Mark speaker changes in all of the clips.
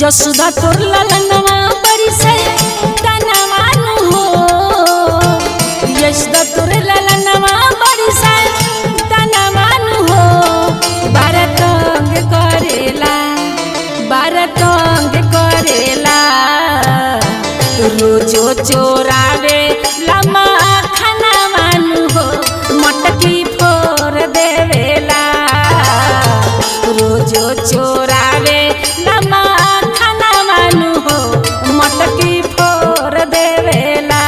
Speaker 1: जसुदा तोर ललनवा बड़ी से तनवानु हो। यशोदा तोर ललनवा बड़ी से तनवानु हो। बारतंग करेला रोजो चोरावे लमा खाना मानु हो। मटकी फोर देवेला रोजो चोरावे लमा खाना मानु हो। मटकी फोर देवेला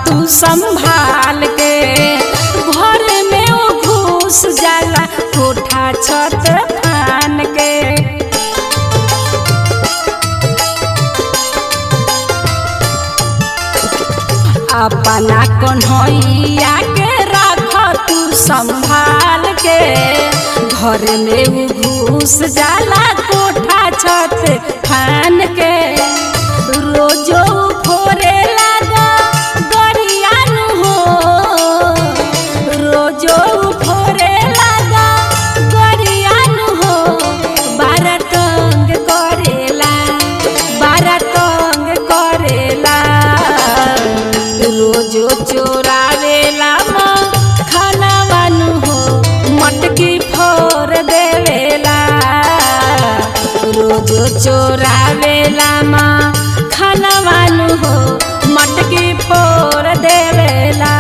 Speaker 1: तू संभाल के घर में वो घुस जाला कोठा छत फान के। अपना कन्हैया के रख तू संभाल के घर में वो घुस जाला कोठा छत फान के। रोजो फोरे रोजो चोरावेला खाना बानु हो। मटकी फोर देवेला रोजो चोरावेला खाना बानु हो। मटकी फोर देवेला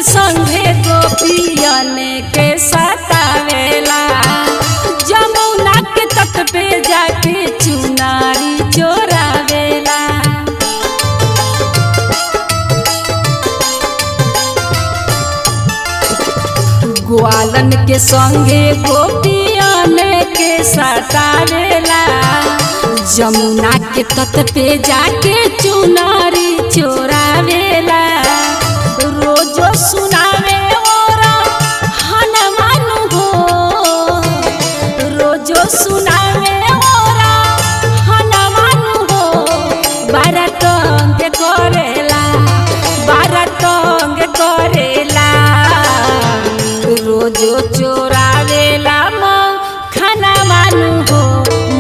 Speaker 1: संगे गोपियन के सतावेला जमुना के तट पे जाके चुनारी चोरावेला। ग्वालन के संगे गोपियन के सतावेला जमुना के तट पे जाके चुनारी चोरावेला। रोजो सुनावे ओरा हनुमानु हो। रोजो सुनावे ओरा हनुमानु हो। बारतंग करेला रोजो चोरावेला खाना मानु हो।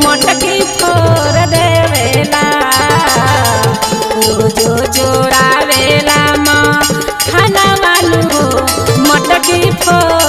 Speaker 1: मटकी फोर देवेला रोजो चोरावेला खाना मानु हो। मटकी फोर